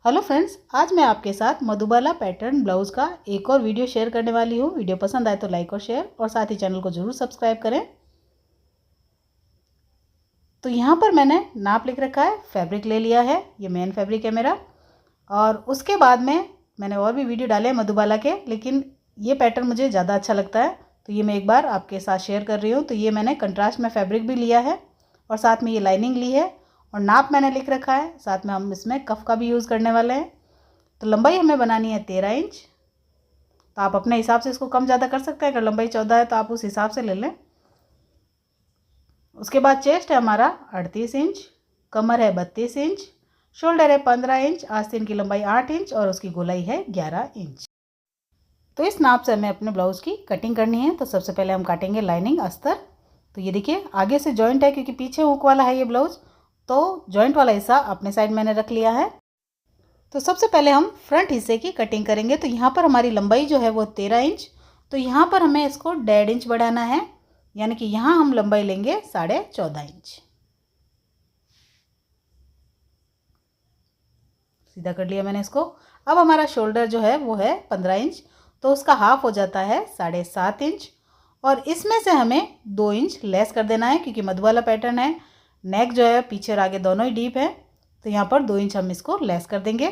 Hello friends, आज मैं आपके साथ मधुबाला पैटर्न ब्लाउज़ का एक और वीडियो शेयर करने वाली हूँ। वीडियो पसंद आए तो लाइक और शेयर और साथ ही चैनल को ज़रूर सब्सक्राइब करें। तो यहाँ पर मैंने नाप लिख रखा है, फैब्रिक ले लिया है, ये मेन फैब्रिक है मेरा। और उसके बाद में मैंने और भी वीडियो डाले हैं मधुबाला के, लेकिन ये पैटर्न मुझे ज़्यादा अच्छा लगता है तो ये मैं एक बार आपके साथ शेयर कर रही हूँ। तो ये मैंने कंट्रास्ट में फैब्रिक भी लिया है और साथ में ये लाइनिंग ली है और नाप मैंने लिख रखा है। साथ में हम इसमें कफ का भी यूज़ करने वाले हैं। तो लंबाई हमें बनानी है 13 इंच। तो आप अपने हिसाब से इसको कम ज़्यादा कर सकते हैं। अगर लंबाई 14 है तो आप उस हिसाब से ले लें। उसके बाद चेस्ट है हमारा 38 इंच, कमर है 32 इंच, शोल्डर है 15 इंच, आस्तीन की लंबाई 8 इंच और उसकी गोलाई है 11 इंच। तो इस नाप से हमें अपने ब्लाउज़ की कटिंग करनी है। तो सबसे पहले हम काटेंगे लाइनिंग अस्तर। तो ये देखिए आगे से जॉइंट है क्योंकि पीछे हुक वाला है ये ब्लाउज़, तो जॉइंट वाला हिस्सा अपने साइड मैंने रख लिया है। तो सबसे पहले हम फ्रंट हिस्से की कटिंग करेंगे। तो यहाँ पर हमारी लंबाई जो है वो 13 इंच, तो यहाँ पर हमें इसको 1.5 इंच बढ़ाना है, यानी कि यहाँ हम लंबाई लेंगे 14.5 इंच। सीधा कर लिया मैंने इसको। अब हमारा शोल्डर जो है वो है 15 इंच, तो उसका हाफ हो जाता है 7.5 इंच। और इसमें से हमें 2 इंच लेस कर देना है क्योंकि मधुबाला पैटर्न है, नेक जो है पीछे और आगे दोनों ही डीप है, तो यहाँ पर 2 इंच हम इसको लेस कर देंगे।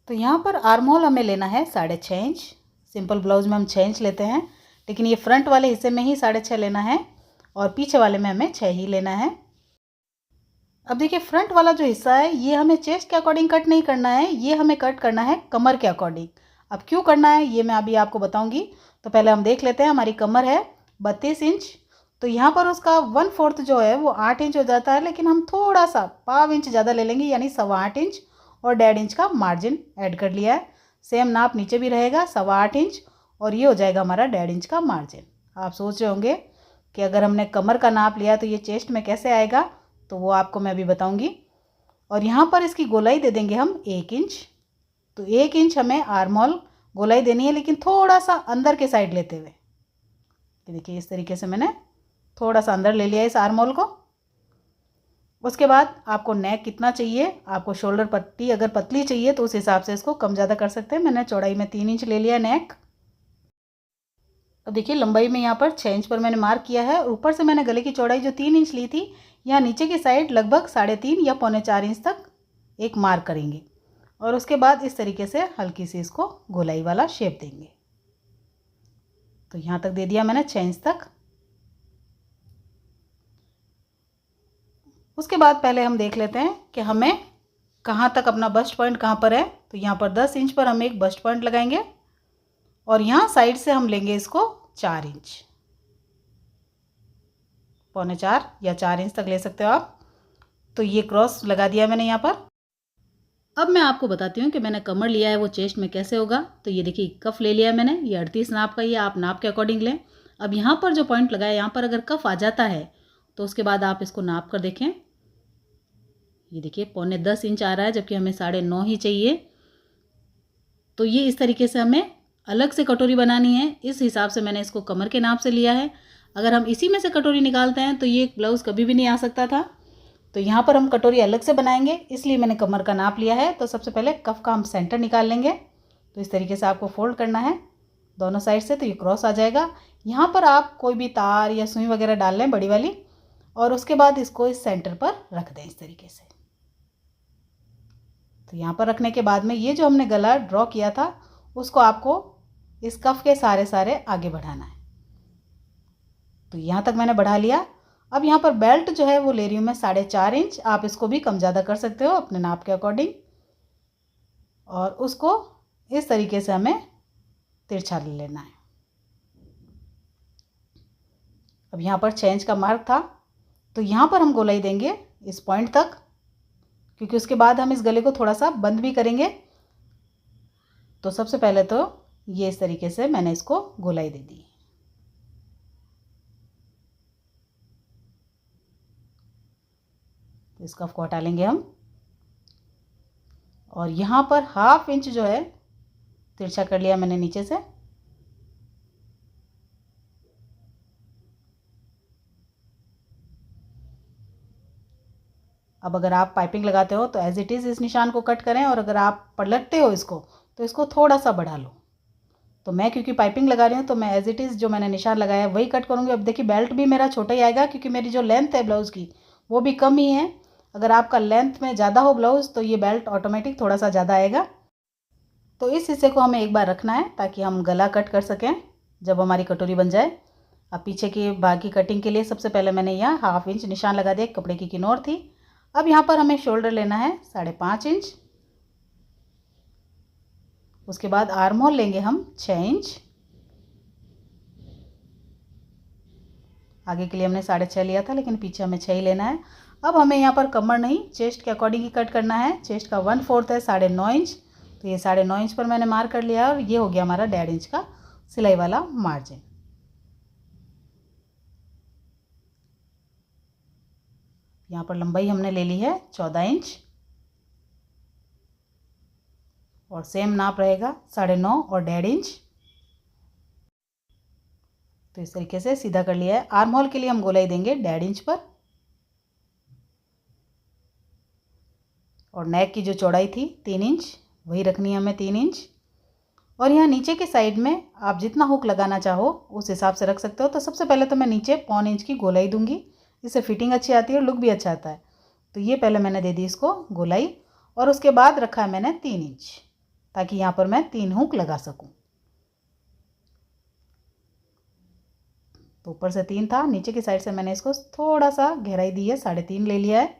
तो यहाँ पर आर्म होल हमें लेना है 6.5 इंच। सिंपल ब्लाउज में हम 6 इंच लेते हैं, लेकिन ये फ्रंट वाले हिस्से में ही 6.5 लेना है और पीछे वाले में हमें 6 ही लेना है। अब देखिए फ्रंट वाला जो हिस्सा है ये हमें चेस्ट के अकॉर्डिंग कट नहीं करना है, ये हमें कट करना है कमर के अकॉर्डिंग। अब क्यों करना है ये मैं अभी आपको बताऊंगी। तो पहले हम देख लेते हैं। हमारी कमर है 32 इंच, तो यहाँ पर उसका 1/4 जो है वो 8 इंच हो जाता है, लेकिन हम थोड़ा सा 1/4 इंच ज़्यादा ले लेंगे, यानी 8.25 इंच और 1.5 इंच का मार्जिन ऐड कर लिया है। सेम नाप नीचे भी रहेगा 8.25 इंच और ये हो जाएगा हमारा 1.5 इंच का मार्जिन। आप सोच रहे होंगे कि अगर हमने कमर का नाप लिया तो ये चेस्ट में कैसे आएगा, तो वो आपको मैं अभी बताऊंगी। और यहाँ पर इसकी गोलाई दे देंगे हम 1 इंच। तो 1 इंच हमें आर्म होल गोलाई देनी है, लेकिन थोड़ा सा अंदर के साइड लेते हुए। देखिए इस तरीके से मैंने थोड़ा सा अंदर ले लिया इस आर्म होल को। उसके बाद आपको नेक कितना चाहिए, आपको शोल्डर पट्टी अगर पतली चाहिए तो उस हिसाब से इसको कम ज़्यादा कर सकते हैं। मैंने चौड़ाई में 3 इंच ले लिया नेक। अब देखिए लंबाई में यहाँ पर 6 इंच पर मैंने मार्क किया है। ऊपर से मैंने गले की चौड़ाई जो 3 इंच ली थी, यहाँ नीचे की साइड लगभग 3.5 या 3.25 इंच तक एक मार्क करेंगे और उसके बाद इस तरीके से हल्की सी इसको गोलाई वाला शेप देंगे। तो यहाँ तक दे दिया मैंने 6 इंच तक। उसके बाद पहले हम देख लेते हैं कि हमें कहाँ तक अपना बस्ट पॉइंट कहाँ पर है। तो यहाँ पर 10 इंच पर हम एक बस्ट पॉइंट लगाएंगे और यहाँ साइड से हम लेंगे इसको 4 इंच, 3.25 या 4 इंच तक ले सकते हो आप। तो ये क्रॉस लगा दिया मैंने यहाँ पर। अब मैं आपको बताती हूँ कि मैंने कमर लिया है वो चेस्ट में कैसे होगा। तो ये देखिए कफ ले लिया मैंने, ये 38 नाप का, ये आप नाप के अकॉर्डिंग लें। अब यहाँ पर जो पॉइंट लगाया यहाँ पर अगर कफ आ जाता है तो उसके बाद आप इसको नाप कर देखें। ये देखिए 9.25 इंच आ रहा है, जबकि हमें 9.5 ही चाहिए। तो ये इस तरीके से हमें अलग से कटोरी बनानी है, इस हिसाब से मैंने इसको कमर के नाप से लिया है। अगर हम इसी में से कटोरी निकालते हैं तो ये ब्लाउज़ कभी भी नहीं आ सकता था। तो यहाँ पर हम कटोरी अलग से बनाएंगे, इसलिए मैंने कमर का नाप लिया है। तो सबसे पहले कफ का हम सेंटर निकाल लेंगे। तो इस तरीके से आपको फोल्ड करना है दोनों साइड से, तो ये क्रॉस आ जाएगा। यहाँ पर आप कोई भी तार या सुई वगैरह डाल लें बड़ी वाली, और उसके बाद इसको इस सेंटर पर रख दें इस तरीके से। तो यहाँ पर रखने के बाद में ये जो हमने गला ड्रॉ किया था उसको आपको इस कफ के सारे आगे बढ़ाना है। तो यहाँ तक मैंने बढ़ा लिया। अब यहाँ पर बेल्ट जो है वो ले रही हूँ मैं 4.5 इंच। आप इसको भी कम ज़्यादा कर सकते हो अपने नाप के अकॉर्डिंग, और उसको इस तरीके से हमें तिरछा ले लेना है। अब यहाँ पर 6 इंच का मार्क था, तो यहाँ पर हम गोलाई देंगे इस पॉइंट तक, क्योंकि उसके बाद हम इस गले को थोड़ा सा बंद भी करेंगे। तो सबसे पहले तो ये इस तरीके से मैंने इसको गोलाई दे दी। इस कफ को हटा लेंगे हम, और यहाँ पर 1/2 इंच जो है तिरछा कर लिया मैंने नीचे से। अब अगर आप पाइपिंग लगाते हो तो एज इट इज़ इस निशान को कट करें, और अगर आप पलटते हो इसको तो इसको थोड़ा सा बढ़ा लो। तो मैं क्योंकि पाइपिंग लगा रही हूँ तो मैं एज इट इज़ जो मैंने निशान लगाया है वही कट करूँगी। अब देखिए बेल्ट भी मेरा छोटा ही आएगा क्योंकि मेरी जो लेंथ है ब्लाउज़ की वो भी कम ही है। अगर आपका लेंथ में ज़्यादा हो ब्लाउज़ तो ये बेल्ट ऑटोमेटिक थोड़ा सा ज़्यादा आएगा। तो इस हिस्से को हमें एक बार रखना है ताकि हम गला कट कर सकें जब हमारी कटोरी बन जाए। अब पीछे के भाग की कटिंग के लिए सबसे पहले मैंने यहाँ 1/2 इंच निशान लगा दिया, कपड़े की किनोर थी। अब यहाँ पर हमें शोल्डर लेना है 5.5 इंच। उसके बाद आर्म होल लेंगे हम 6 इंच। आगे के लिए हमने 6.5 लिया था लेकिन पीछे हमें 6 ही लेना है। अब हमें यहाँ पर कमर नहीं, चेस्ट के अकॉर्डिंग ही कट करना है। चेस्ट का 1/4 है 9.5 इंच, तो ये 9.5 इंच पर मैंने मार्क कर लिया और ये हो गया हमारा 1.5 इंच का सिलाई वाला मार्जिन। यहाँ पर लंबाई हमने ले ली है 14 इंच और सेम नाप रहेगा 9.5 और 1.5 इंच। तो इस तरीके से सीधा कर लिया है। आर्म होल के लिए हम गोलाई देंगे 1.5 इंच पर, और नेक की जो चौड़ाई थी 3 इंच वही रखनी है हमें 3 इंच। और यहाँ नीचे के साइड में आप जितना हुक लगाना चाहो उस हिसाब से रख सकते हो। तो सबसे पहले तो मैं नीचे 1/4 इंच की गोलाई दूंगी, इससे फिटिंग अच्छी आती है और लुक भी अच्छा आता है। तो ये पहले मैंने दे दी इसको गोलाई, और उसके बाद रखा है मैंने 3 इंच ताकि यहाँ पर मैं 3 हुक लगा सकूँ। तो ऊपर से 3 था, नीचे की साइड से मैंने इसको थोड़ा सा गहराई दी है, 3.5 ले लिया है,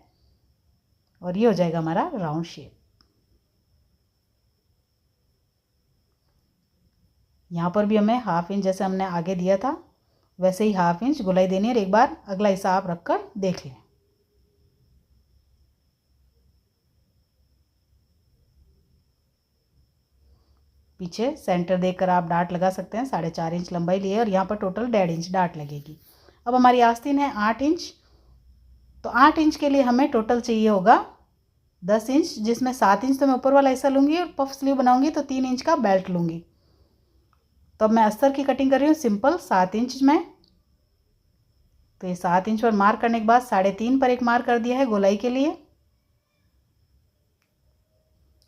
और ये हो जाएगा हमारा राउंड शेप। यहाँ पर भी हमें 1/2 इंच जैसे हमने आगे दिया था वैसे ही 1/2 इंच गोलाई देनी है। और एक बार अगला हिस्सा आप रखकर देख लें। पीछे सेंटर देखकर आप डार्ट लगा सकते हैं। 4.5 इंच लंबाई ली है और यहाँ पर टोटल 1.5 इंच डार्ट लगेगी। अब हमारी आस्तीन है 8 इंच, तो 8 इंच के लिए हमें टोटल चाहिए होगा 10 इंच, जिसमें 7 इंच तो मैं ऊपर वाला हिस्सा लूँगी और पफ स्लीव बनाऊँगी तो 3 इंच का बेल्ट लूँगी। तो अब मैं अस्तर की कटिंग कर रही हूँ सिंपल 7 इंच में। तो ये 7 इंच पर मार्क करने के बाद 3.5 पर एक मार्क कर दिया है गोलाई के लिए।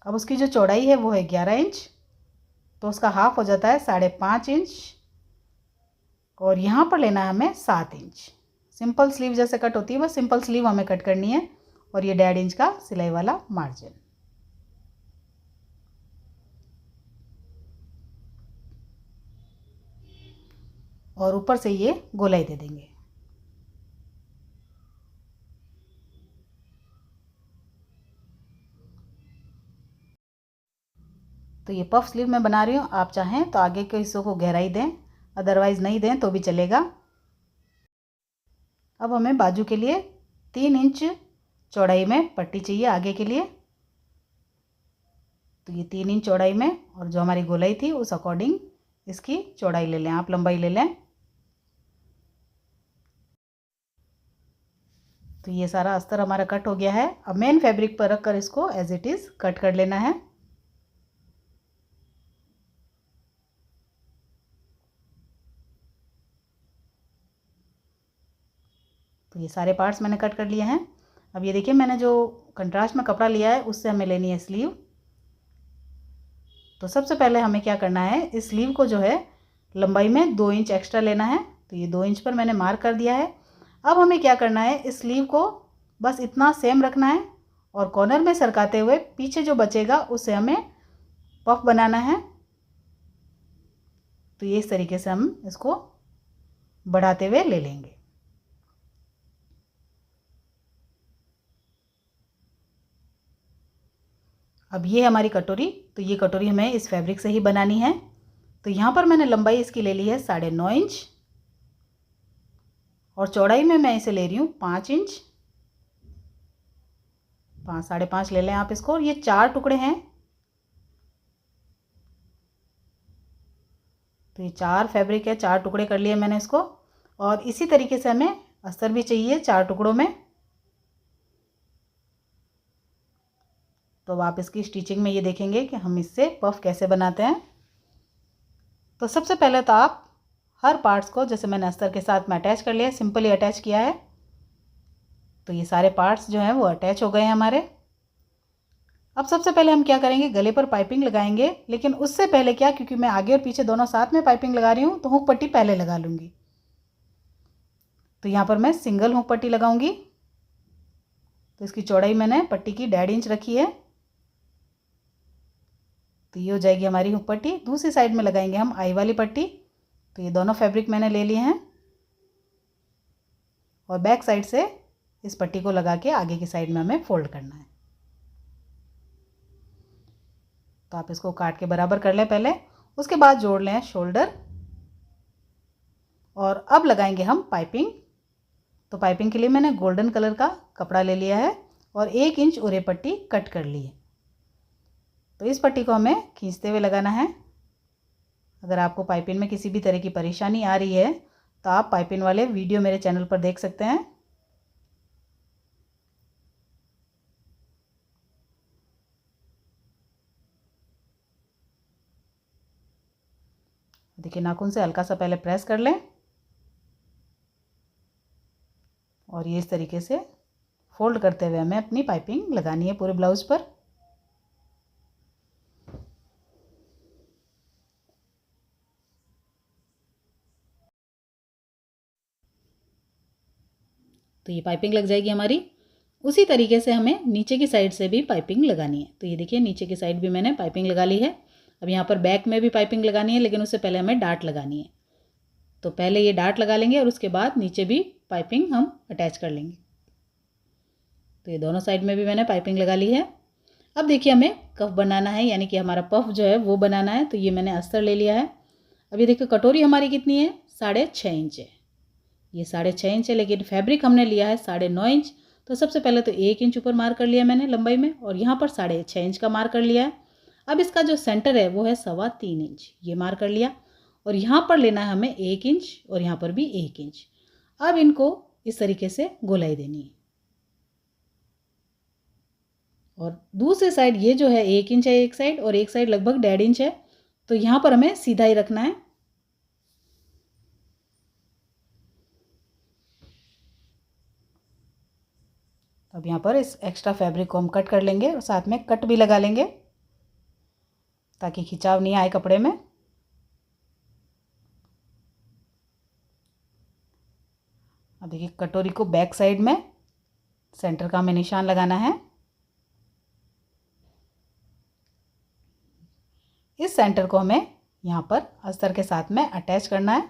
अब उसकी जो चौड़ाई है वो है 11 इंच, तो उसका हाफ हो जाता है 5.5 इंच, और यहाँ पर लेना है हमें 7 इंच। सिंपल स्लीव जैसे कट होती है बस सिंपल स्लीव हमें कट करनी है, और ये 1.5 इंच का सिलाई वाला मार्जिन। और ऊपर से ये गोलाई दे देंगे। तो ये पफ स्लीव मैं बना रही हूँ, आप चाहें तो आगे के हिस्सों को गहराई दें, अदरवाइज़ नहीं दें तो भी चलेगा। अब हमें बाजू के लिए 3 इंच चौड़ाई में पट्टी चाहिए आगे के लिए। तो ये 3 इंच चौड़ाई में, और जो हमारी गोलाई थी उस अकॉर्डिंग इसकी चौड़ाई ले लें, आप लंबाई ले लें। तो ये सारा अस्तर हमारा कट हो गया है। अब मेन फैब्रिक पर रखकर इसको एज इट इज़ कट कर लेना है। तो ये सारे पार्ट्स मैंने कट कर लिए हैं। अब ये देखिए मैंने जो कंट्रास्ट में कपड़ा लिया है उससे हमें लेनी है स्लीव। तो सबसे पहले हमें क्या करना है, इस स्लीव को जो है लंबाई में 2 इंच एक्स्ट्रा लेना है। तो ये 2 इंच पर मैंने मार्क कर दिया है। अब हमें क्या करना है, इस स्लीव को बस इतना सेम रखना है और कॉर्नर में सरकाते हुए पीछे जो बचेगा उससे हमें पफ बनाना है। तो ये इस तरीके से हम इसको बढ़ाते हुए ले लेंगे। अब ये हमारी कटोरी, तो ये कटोरी हमें इस फैब्रिक से ही बनानी है। तो यहाँ पर मैंने लंबाई इसकी ले ली है 9.5 इंच, और चौड़ाई में मैं इसे ले रही हूँ 5 इंच। 5.5 ले लें आप इसको। और ये 4 टुकड़े हैं, तो ये 4 फैब्रिक है, 4 टुकड़े कर लिए मैंने इसको। और इसी तरीके से हमें अस्तर भी चाहिए 4 टुकड़ों में। तो अब आप इसकी स्टिचिंग में ये देखेंगे कि हम इससे पफ कैसे बनाते हैं। तो सबसे पहले तो आप हर पार्ट्स को, जैसे मैंने अस्तर के साथ में अटैच कर लिया है, सिंपली अटैच किया है। तो ये सारे पार्ट्स जो हैं वो अटैच हो गए हैं हमारे। अब सबसे पहले हम क्या करेंगे, गले पर पाइपिंग लगाएंगे, लेकिन उससे पहले क्या, क्योंकि मैं आगे और पीछे दोनों साथ में पाइपिंग लगा रही हूँ तो हुक पट्टी पहले लगा लूँगी। तो यहाँ पर मैं सिंगल हुक पट्टी लगाऊंगी। तो इसकी चौड़ाई मैंने पट्टी की 1.5 इंच रखी है। तो ये हो जाएगी हमारी हुक पट्टी। दूसरी साइड में लगाएंगे हम आई वाली पट्टी। तो ये दोनों फैब्रिक मैंने ले लिए हैं और बैक साइड से इस पट्टी को लगा के आगे की साइड में हमें फोल्ड करना है। तो आप इसको काट के बराबर कर लें पहले, उसके बाद जोड़ लें शोल्डर। और अब लगाएंगे हम पाइपिंग। तो पाइपिंग के लिए मैंने गोल्डन कलर का कपड़ा ले लिया है और 1 इंच उरे पट्टी कट कर ली है। तो इस पट्टी को हमें खींचते हुए लगाना है। अगर आपको पाइपिंग में किसी भी तरह की परेशानी आ रही है तो आप पाइपिंग वाले वीडियो मेरे चैनल पर देख सकते हैं। देखिए, नाखून से हल्का सा पहले प्रेस कर लें और ये इस तरीके से फोल्ड करते हुए हमें अपनी पाइपिंग लगानी है पूरे ब्लाउज पर। तो ये पाइपिंग लग जाएगी हमारी। उसी तरीके से हमें नीचे की साइड से भी पाइपिंग लगानी है। तो ये देखिए, नीचे की साइड भी मैंने पाइपिंग लगा ली है। अब यहाँ पर बैक में भी पाइपिंग लगानी है, लेकिन उससे पहले हमें डार्ट लगानी है। तो पहले ये डार्ट लगा लेंगे और उसके बाद नीचे भी पाइपिंग हम अटैच कर लेंगे। तो ये दोनों साइड में भी मैंने पाइपिंग लगा ली है। अब देखिए, हमें कफ बनाना है, यानी कि हमारा पफ जो है वो बनाना है। तो ये मैंने अस्तर ले लिया है। अब ये देखिए, कटोरी हमारी कितनी है, 6.5 इंच है। ये 6.5 इंच है, लेकिन फैब्रिक हमने लिया है 9.5 इंच। तो सबसे पहले तो 1 इंच ऊपर मार्क कर लिया मैंने लंबाई में और यहाँ पर 6.5 इंच का मार्क कर लिया है। अब इसका जो सेंटर है वो है 3.25 इंच, ये मार्क कर लिया। और यहाँ पर लेना है हमें 1 इंच और यहाँ पर भी 1 इंच। अब इनको इस तरीके से गोलाई देनी है। और दूसरी साइड ये जो है 1 इंच है एक साइड और एक साइड लगभग 1.5 इंच है। तो यहाँ पर हमें सीधा ही रखना है। अब यहाँ पर इस एक्स्ट्रा फैब्रिक को हम कट कर लेंगे और साथ में कट भी लगा लेंगे ताकि खिंचाव नहीं आए कपड़े में। अब देखिए, कटोरी को बैक साइड में सेंटर का हमें निशान लगाना है। इस सेंटर को हमें यहाँ पर अस्तर के साथ में अटैच करना है।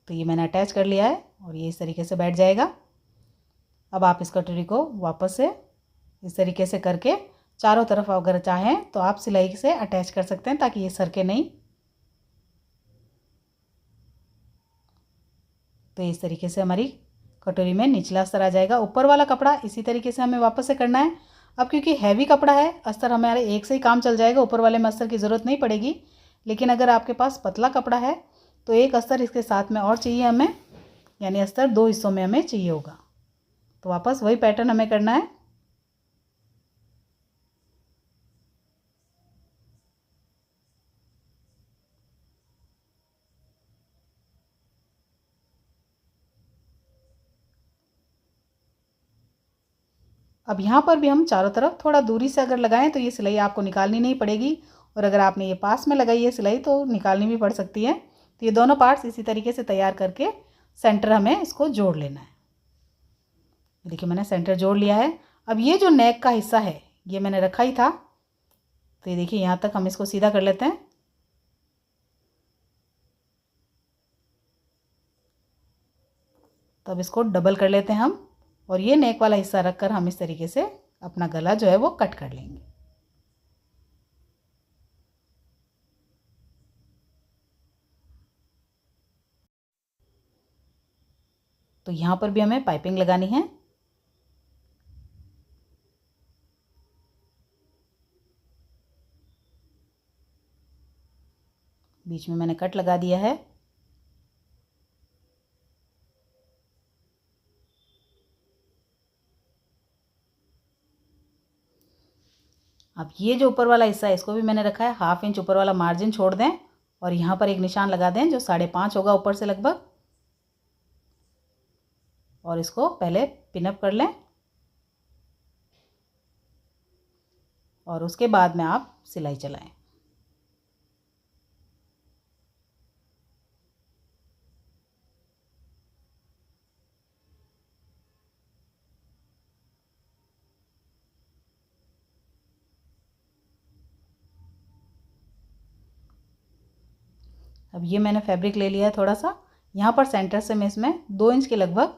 तो ये मैंने अटैच कर लिया है और ये इस तरीके से बैठ जाएगा। अब आप इस कटोरी को वापस से इस तरीके से करके चारों तरफ अगर चाहें तो आप सिलाई से अटैच कर सकते हैं ताकि ये सरके नहीं। तो इस तरीके से हमारी कटोरी में निचला अस्तर आ जाएगा। ऊपर वाला कपड़ा इसी तरीके से हमें वापस से करना है। अब क्योंकि हैवी कपड़ा है, अस्तर हमारे एक से ही काम चल जाएगा, ऊपर वाले में अस्तर की ज़रूरत नहीं पड़ेगी। लेकिन अगर आपके पास पतला कपड़ा है तो एक अस्तर इसके साथ में और चाहिए हमें, यानी अस्तर 2 हिस्सों में हमें चाहिए होगा। तो वापस वही पैटर्न हमें करना है। अब यहाँ पर भी हम चारों तरफ थोड़ा दूरी से अगर लगाएं तो ये सिलाई आपको निकालनी नहीं पड़ेगी। और अगर आपने ये पास में लगाई है सिलाई तो निकालनी भी पड़ सकती है। तो ये दोनों पार्ट्स इसी तरीके से तैयार करके सेंटर हमें इसको जोड़ लेना है। देखिए, मैंने सेंटर जोड़ लिया है। अब ये जो नेक का हिस्सा है ये मैंने रखा ही था। तो ये देखिए, यहाँ तक हम इसको सीधा कर लेते हैं। तो अब इसको डबल कर लेते हैं हम और ये नेक वाला हिस्सा रखकर हम इस तरीके से अपना गला जो है वो कट कर लेंगे। तो यहाँ पर भी हमें पाइपिंग लगानी है। बीच में मैंने कट लगा दिया है। अब ये जो ऊपर वाला हिस्सा है इसको भी मैंने रखा है। 1/2 इंच ऊपर वाला मार्जिन छोड़ दें और यहाँ पर एक निशान लगा दें जो 5.5 होगा ऊपर से लगभग। और इसको पहले पिनअप कर लें और उसके बाद में आप सिलाई चलाएं। अब ये मैंने फैब्रिक ले लिया है थोड़ा सा, यहाँ पर सेंटर से मैं इसमें 2 इंच के लगभग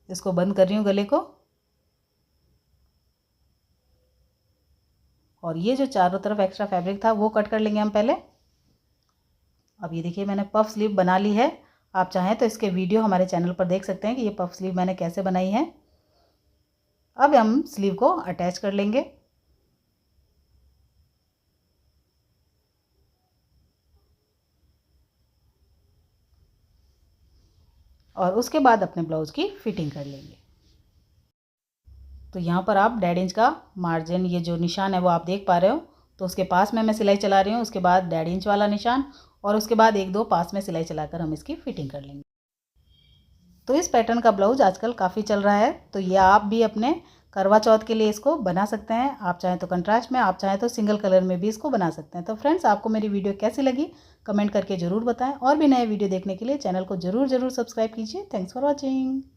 इसको बंद कर रही हूँ गले को। और ये जो चारों तरफ एक्स्ट्रा फैब्रिक था वो कट कर लेंगे हम पहले। अब ये देखिए मैंने पफ स्लीव बना ली है। आप चाहें तो इसके वीडियो हमारे चैनल पर देख सकते हैं कि ये पफ स्लीव मैंने कैसे बनाई है। अब हम स्लीव को अटैच कर लेंगे। और उसके बाद अपने ब्लाउज़ की फिटिंग कर लेंगे। तो यहाँ पर आप 1.5 इंच का मार्जिन, ये जो निशान है वो आप देख पा रहे हो, तो उसके पास में मैं सिलाई चला रही हूँ। उसके बाद 1.5 इंच वाला निशान और उसके बाद 1-2 पास में सिलाई चलाकर हम इसकी फिटिंग कर लेंगे। तो इस पैटर्न का ब्लाउज आजकल काफ़ी चल रहा है, तो ये आप भी अपने करवा चौथ के लिए इसको बना सकते हैं। आप चाहें तो कंट्रास्ट में, आप चाहें तो सिंगल कलर में भी इसको बना सकते हैं। तो फ्रेंड्स, आपको मेरी वीडियो कैसी लगी कमेंट करके ज़रूर बताएं और भी नए वीडियो देखने के लिए चैनल को ज़रूर सब्सक्राइब कीजिए। Thanks for watching.